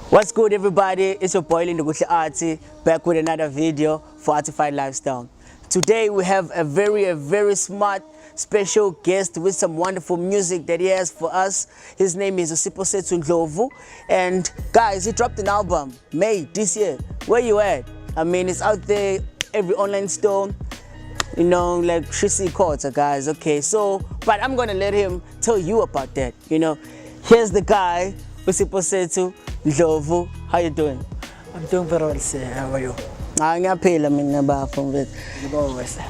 What's good, everybody? It's your boy Ndlovu Artie, back with another video for Artified Lifestyle. Today we have a very smart special guest with some wonderful music that he has for us. His name is Siphosethu Ndlovu, and guys, he dropped an album May this year. Where you at? I mean, it's out there every online store, you know, like Shisi Quarter, guys. Okay, so but I'm gonna let him tell you about that. You know, here's the guy, Siphosethu Ndlovu. How you doing? I'm doing very well, sir. How are you? Ngiyaphila mina bafo mfethu. Ngibonge sir.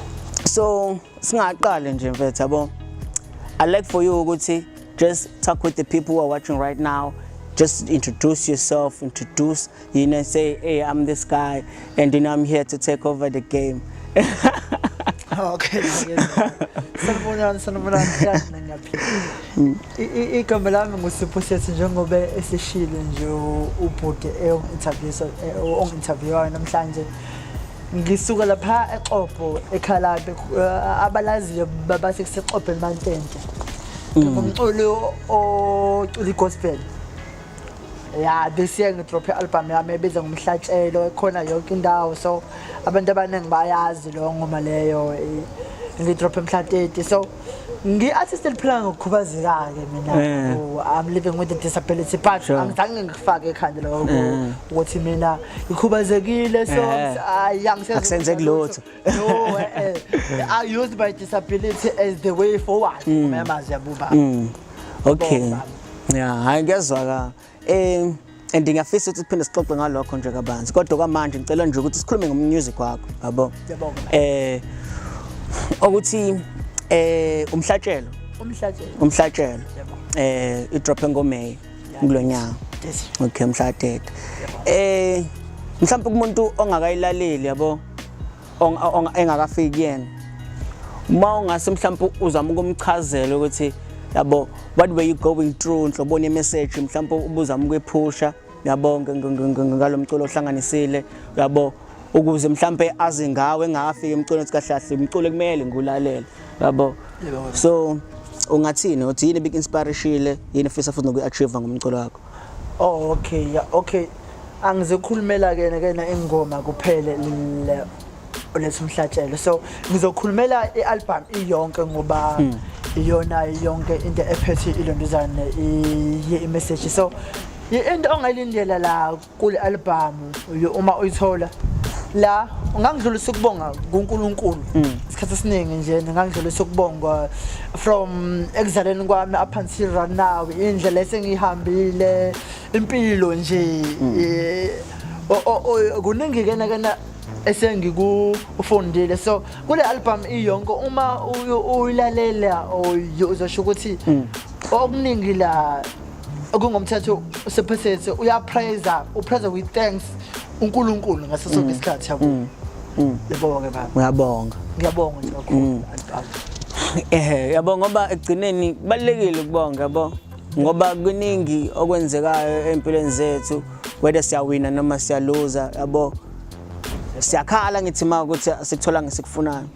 So singaqala nje mfethu yabo. I'd like for you ukuthi just talk with the people who are watching right now. Just introduce yourself, you know, say, hey, I'm this guy, and you know, I'm here to take over the game. Okay. Sanibonani ngiyaphila. Igama lami nguSiphosethu njengoba esishilo nje ubhuti onginterviewayo namhlanje. Ngisuka lapha eXhobo eKhalabe abalaziyo babathi kuseXhobo eMantente. Ngumculi ocula gospel. Yeah, this year ngidrophe album yami ebizwa ngomhlatshelo ekhona yonke indawo, so abantu abaningi bayazi lo ngoma leyo ngidrophe mhla 30. So ngi-artist eliphila ngokukhubazeka ke mina. I'm living with a disability, but angizange ngifake ekhanda lokho ukuthi mina ngikhubazekile, so akusenzeki lutho. No, I used my disability as the way forward. Mamazi yabuba. Okay. Yeah, ngiyazwa ka. And ngiyafisa ukuthi siphinde sixoxe ngalokho nje kabanzi. Kodwa kwamanje ngicela nje ukuthi sikhulume ngommusic wakho, yabo. Yabonga. Ukuthi umhlatshelo. Idrophe ngoMay kulonyaka. Yes. Okay, mhla 30. Mhlawumbe kumuntu ongakayilaleli yabo, engakafiki kuyena. Uma ungase mhlawumbe uzama ukumchazela ukuthi yabo, what were you going through, nhlobona imessage mhlawumbe ubuzama ukuyiphusha yabo ngalomculo ohlanganisile yabo, ukuze mhlawumbe azi ngawe engakafika emculo ethi kahle kahle umculo kumele ngulalela yabo. So ungathini uthi yini big inspiration yini ufisa futhi nokuachieve ngomculo wakho? Oh, okay, yeah, okay. Angizokhulumela ke na ingoma kuphele leso mhlatshelo. So ngizokhulumela ialbum iyonke ngoba iyona yonke into ephethe ilondozana i-message. So into ongayilindela la kule album uma uyithola la ungangidlulisa ukubonga kuNkulunkulu. Isikhathi esiningi nje ngangidlulisa ukubonga from exaleni kwami up until right now, indlela esengihambile impilo nje kuningi kena esengikufundile. So kule album iyonke uma uyilalela uzosho ukuthi okuningi la okungomthetho Siphosethu upraise with thanks uNkulunkulu ngaso sonke isikhathi yabo. Yabonga baba. Ngiyabonga nje kakhulu album. Yabo ngoba egcineni kubalekile ukubonga yabo, ngoba kuningi okwenzekayo empilweni zethu, whether siyawina noma siyaluza yabo. Siyakhala ngithi ma ukuthi sikuthola ngesikufunayo.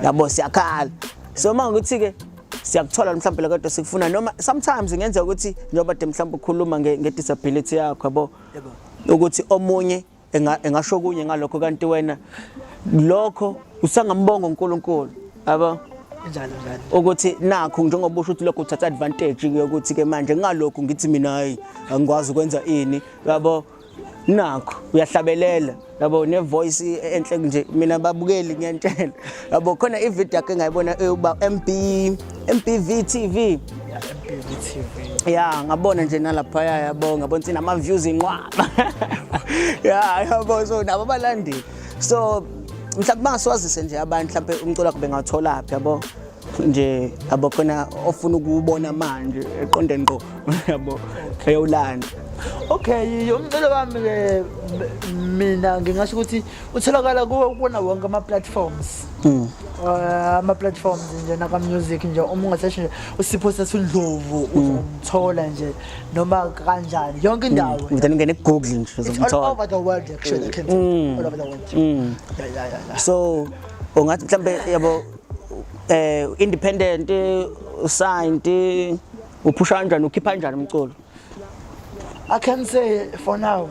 Yabo siyakhala. So mangukuthi ke siyakuthola mhlawumbe la kodwa sikufuna, noma sometimes ngenza ukuthi njoba de mhlawumbe ukukhuluma ngedisability yakho yabo, ukuthi omunye engasho kunye ngalokho kanti wena lokho usangambonga uNkulunkulu yabo. Njalo ukuthi nakho njengoba usho ukuthi lokho uthatha advantage yokuthi ke manje ngalokho ngithi mina hayi angikwazi ukwenza ini yabo, nakho uyahlabelela yabo, ne voice enhle nje mina babukeli ngiyantshela yabo. Khona ivideo yakhe engayibona uba MPV TV. Yeah, MPV TV. Yeah, ngabona nje nalapha yabo, ngabona ukuthi nama views inqwaba. Yeah, yabo, so nabo balandeli. So mhlawumbe bangaswazise nje abantu mhlawumbe umculo wakho bengathola phi yabo nje yabo, khona ofuna ukubona manje eqondeni ngqo yabo eyolanda. Okay, umculo wami ke mina ngingasho ukuthi utholakala kuwona wonke ama platforms. Ama platforms nje naka music nje, uma ungasearch nje uSiphosethu Ndlovu uzomthola nje noma kanjani yonke indawo. Then ngene Google nje uzomthola. All over the world actually, all over the world. Yeah. So ungathi mhlambe yabo independent signed uphusha kanjani ukhipha kanjani umculo? I can say for now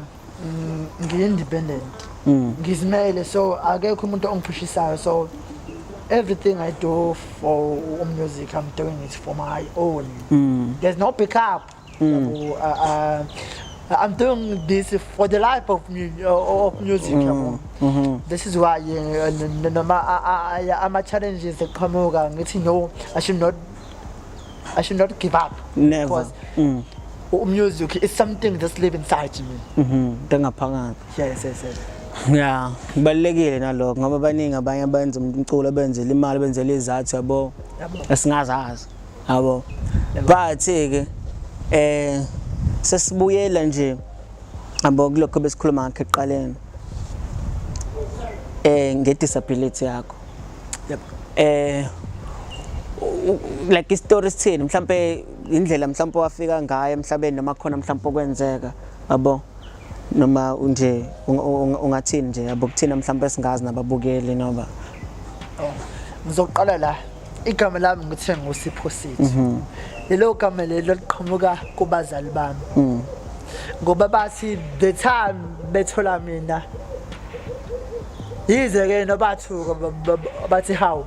ngi-independent ngizimele so akekho umuntu ongiphushisayo so everything I do for music I'm doing it for my own. There's no backup. I'm doing this for the life of music. This is why my challenges that come over ngithi no I should not give up. Never. Because music is something that's live inside me. Ngaphakathi. Yes. Yeah, kubalekile nalokho ngoba baningi abanye abenza umculo benzela imali benzela izathu yabo esingazazi yabo. But ke sesibuyela nje yabo kulokho besikhuluma ngakho eqaleni ngedisability yakho. Yep. Like istory sithini mhlambe indlela mhlambe wafika ngayo emhlabeni noma khona mhlambe okwenzeka yabo noma nje ungathini nje yabo kuthina mhlambe singazi nababukeli noma ngizoqala la igama lami ngithe nguSiphosethu lelo gama lelo liqhamuka kubazali bami ngoba bathi the time bethola mina yize ke nobathuka bathi how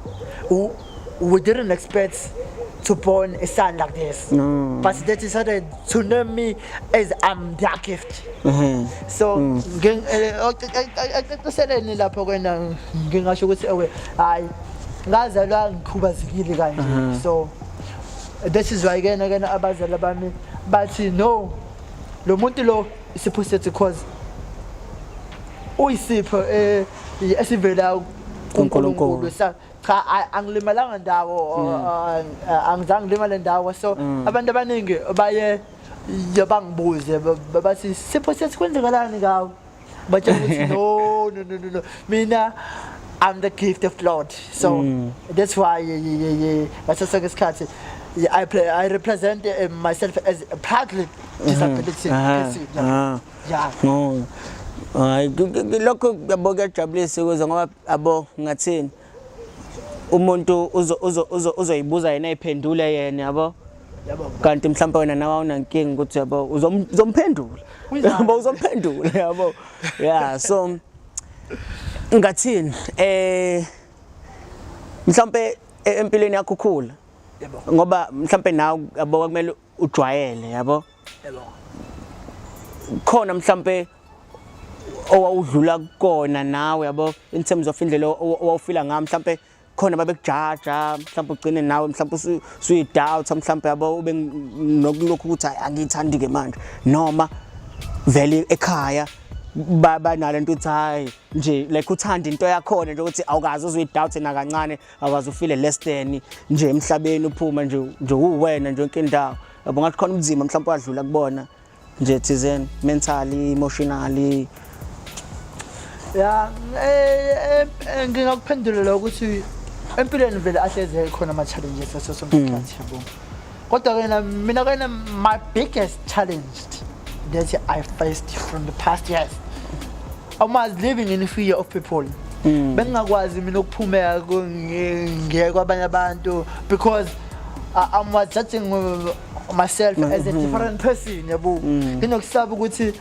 we didn't expect to born a son like this. But they decided to name me as I'm their gift. So ngiseleni lapho kwena ngingasho ukuthi ewe hayi ngazalwa ngikhubazekile kanje. So this is why again abazali bami bathi no lo muntu lo Siphosethu because uyisipho esivela kuNkulunkulu cha angilimalanga ndawo angizange limale ndawo so abantu abaningi baye yabangibuze bathi Siphosethu kwenzekalani ngawo bathe ukuthi no mina I'm the gift of Lord so that's why ngaso isikhathi I represent myself as a proudly disability. Yeah. Hayi lokho yabo kuyajabulisa ukuze ngoba abo ngathini umuntu uzoyibuza yena ayiphendule yena yabo kanti mhlawumbe wena nawe unankingi ukuthi yabo uzomphendula yabo uzomphendula yabo yeah so ngathini mhlawumbe empilweni yakho khula ngoba mhlawumbe nawe yabo kumele ujwayele yabo khona mhlawumbe owudlula kona nawe yabo in terms of indlela owufila ngayo mhlawumbe khona babekujaja mhlawumbe ugcine nawe mhlawumbe usuyidoubt mhlawumbe yabo ube nokulokhu ukuthi angiyithandi ke manje noma vele ekhaya banale nto uthi hayi nje like uthanda into yakhona nje ukuthi awukazi uzuyidoubt na kancane awukazi ufile less than nje emhlabeni uphuma nje uwena nje yonke indawo yabo ngathi khona ubuzima mhlawumbe wadlula kubona nje thizeni mentally emotionally. Yeah, ngingakuphendula ukuthi empilweni vele ahleze khona ama challenges asosomkhathi yabo. Kodwa ke mina ke my biggest challenge that I faced from the past years I was living in fear of people. Bengakwazi mina ukuphumeka ngiye kwabanye abantu because I was judging myself as a different person yabo. Nginokusaba ukuthi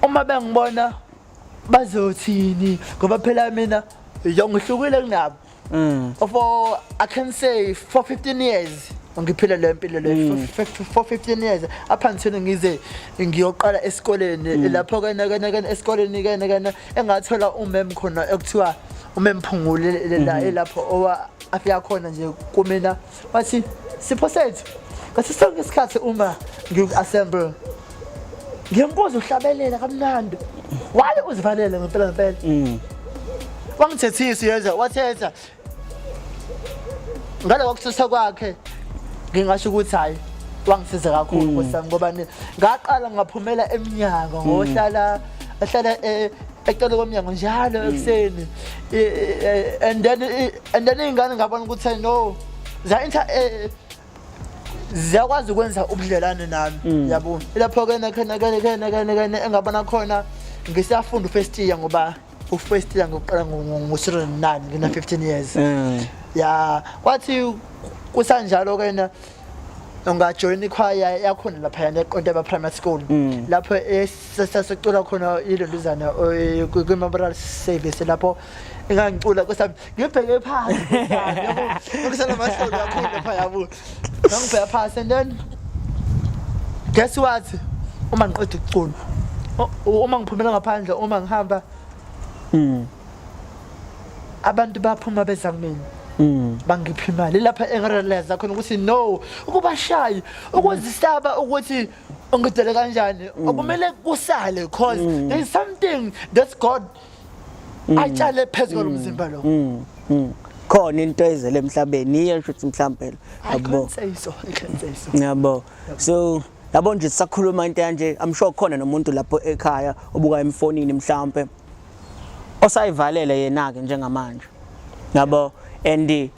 uma bengibona bazothini ngoba phela mina ngihlukile kunabo for I can say for 15 years ngiphila le mpilo le for 15 years up until ngize ngiyoqala esikoleni lapho kana esikoleni kana engathola umem khona ekuthiwa umemphungule lapho afika khona nje kumina wathi Siphosethu ngathi sonke isikhathi uma ngiku-assemble ngiyambuza uhlabelela kamnandi why uzivalele ngempela wangithethisa yenza wathetha ngale kokususa kwakhe ngingasho ukuthi hayi wangisiza kakhulu nkosami ngoba ngaqala ngaphumela eminyango ngohlala ecele komnyango njalo ekseni and then ingane ngabona ukuthi no ziyakwazi ukwenza ubudlelane nami yabo lapho kana engabona khona ngisafunda first year ngoba first year ngokuqala ngo-9 ngina 15 years yeah kwathi kusanjalo kana ungajoin ikhwaya yakhona lapha eQontaba Primary School lapho sasicula khona ilonduzana kwi-memorial service lapho engangicula kwesami ngibheke phansi yabo ngikusana amahlolo kakhulu lapha yabo ngangibheka phansi and then guess what uma ngiqeda ukucula uma ngiphumela ngaphandle uma ngihamba abantu baphuma beza kumina bangiphi imali lapha engirealize khona ukuthi no ukuba shy ukuzisaba ukuthi ungidele kanjani akumele kusale because there is something that's God ayitshale phezulu umzimba lo khona into ezele emhlabeni iye nje ukuthi mhlambe yabo yabo so yabo nje sisakhuluma into kanje I'm sure khona nomuntu lapho ekhaya obuka emfonini mhlambe osayivalele yena ke njengamanje yabo and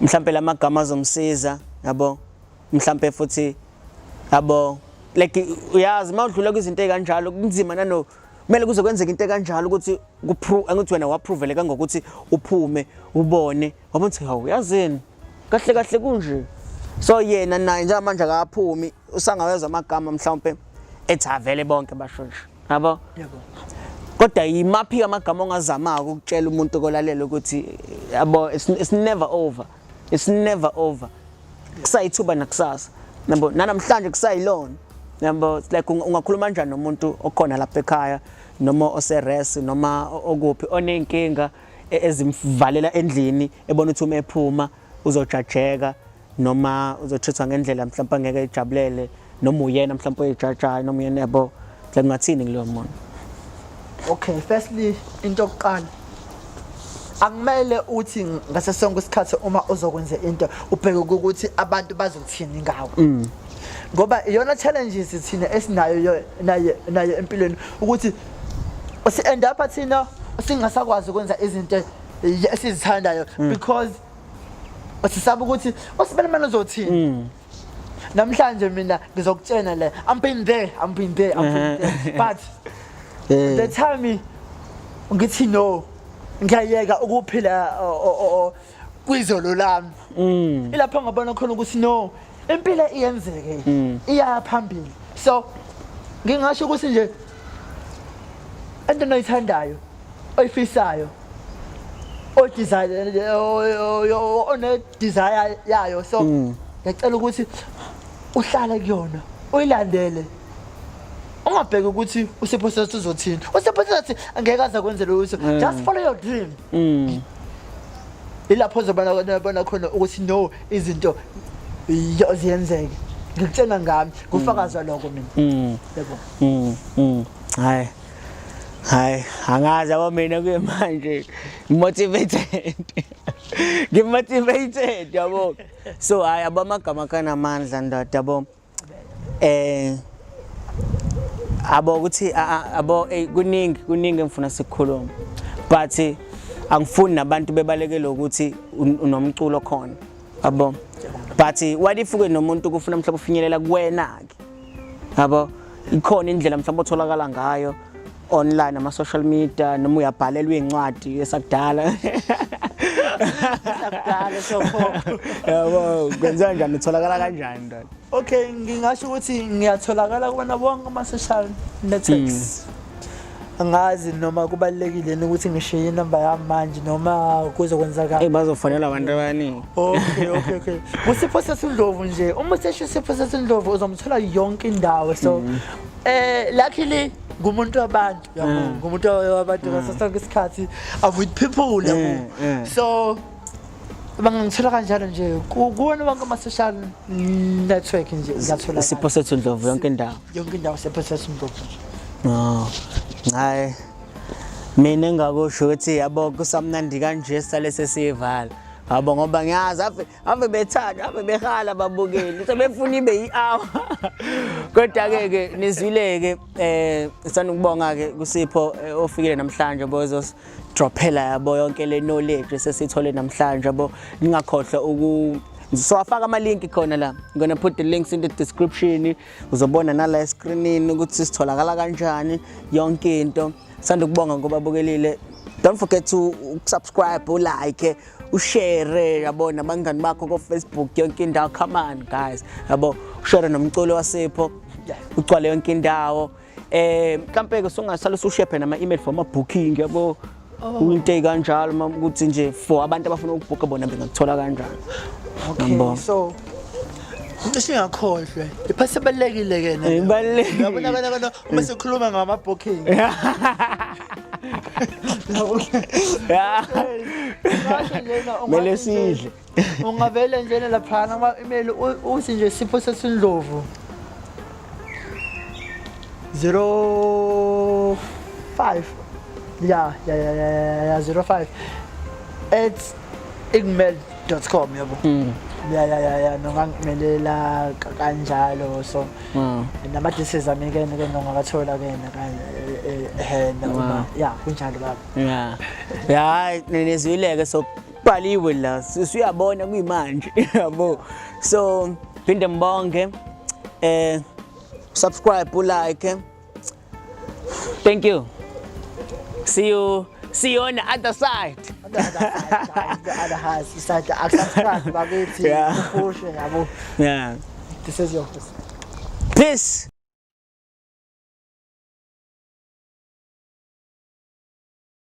mhlambe lamagama azomsiza yabo mhlambe futhi yabo like uyazi mawudlula kwizinto ekanjalo kunzima nano kumele kuze kwenzeke into ekanjalo ukuthi angithi wena waproveleka ngokuthi uphume ubone wabonthi hawu yazini kahle kahle kunje so yena naye nje manje akaphumi usangaweza amagama mhlambe ethi avele bonke bashosha yabo kodwa yimaphi amagama ongazamaka ukutshela umuntu kolalela ukuthi yabo it's never over kusayithuba nakusasa yabo namhlanje kusayilona yabo it's like ungakhuluma kanjani nomuntu okhona lapha ekhaya noma oseres noma okuphi onenkinga ezimvalela endlini ebona ukuthi uma ephuma uzojajeka noma uzothethwa ngendlela mhlawumbe angeke ejabulele noma uyena mhlawumbe oyijajayo noma uyena yabo ngathini kuleyo muntu. Okay, firstly into yokuqala akumele uthi ngase sonke isikhathi uma uzokwenza into ubheke ukuthi abantu bazothini ngawo ngoba iyona challenges thina esinayo nayo empilweni ukuthi usi end up athina singasakwazi ukwenza izinto esizithandayo because usisaba ukuthi usibele manje uzothini namhlanje mina ngizokutshena le I'm been there but the time ngithi no ngiyayeka ukuphila kwizolo lami ilapho ngabona khona ukuthi no impilo iyenzeke iya phambili so ngingasho ukuthi nje into noyithandayo oyifisayo one desire yayo so ngicela ukuthi uhlale kuyona uyilandele ungabheka ukuthi uSiphosethu uzothini uSiphosethu angeke aze kwenze lokho just follow your dream ilapho uzobona khona ukuthi no izinto ziyenzeke ngikutshena ngami kufakaza lokho mina yebo hayi angazi aba mina kuye manje motivated yabo so hayi abamagama kana amandla ndoda yabo abo ukuthi abo kuningi ngifuna sikhuluma but angifuni nabantu bebalekele ukuthi unomculo khona yabo but what if ke nomuntu kufuna mhlawumbe ufinyelela kuwena ke yabo ikhona indlela mhlawumbe otholakala ngayo online ama social media noma uyabhalelwa incwadi esakudala yabo kwenza kanjani utholakala kanjani ndoda okay ngingasho ukuthi ngiyatholakala kubona bonke ama social networks angazi noma kubalekile ukuthi ngishiye inamba yami manje noma kuzokwenzakala bazofanele abantu abaningi okay uSiphosethu Ndlovu nje uma usesho uSiphosethu Ndlovu uzomthola yonke indawo so luckily ngumuntu wabantu yabo ngumuntu wabantu ngasasonke isikhathi I'm with people yabo so bangangithola kanjalo nje kuwona bonke ama social network nje ngiyathola Siphosethu Ndlovu yonke indawo Siphosethu Ndlovu hayi mina ngakusho ukuthi yabo kusamnandi kanje sale sesiyivala yabo ngoba ngiyazi ave bethanda ave behala babukeli sebefuna ibe yi-hour kodwa ke nizwileke sithanda ukubonga ke kuSipho ofikile namhlanje bozos drophela yabo yonke le knowledge sesithole namhlanje yabo ningakhohlwa so afaka ama link khona la I'm going to put the links in the description uzobona nala screenini ukuthi sitholakala kanjani yonke into sithanda ukubonga ngoba bukelile don't forget to subscribe like ushare yabo nabangani bakho ko Facebook yonke indawo. Come on guys yabo, ushare nomculo waSipho ugcwale yonke indawo. Mhlambe ke sungasala ushare nama email for ama booking yabo, into kanjalo ukuthi nje for abantu abafuna ukubooka bona bengakuthola kanjani. Okay, so singakhohlwe iphasibalekile ke na Ibalulekile. yabona uma sikhuluma ngama booking Mele sidle. ungavele nje lapha ama email uthi nje Siphosethu Ndlovu 05 yeah 05 @igmail.com yabo. Ya nongangimelela kanjalo so nama disease ami ke nongakathola ke noma ya kunjalo baba. Ya nenezwileke so bhaliwe la siyabona kuyimanje yabo. So phinde mbonge, subscribe, like. Thank you. See you on the other side. The other has decided to subscribe bakithi Yeah. uphushe yabo. Yeah. This is your Peace.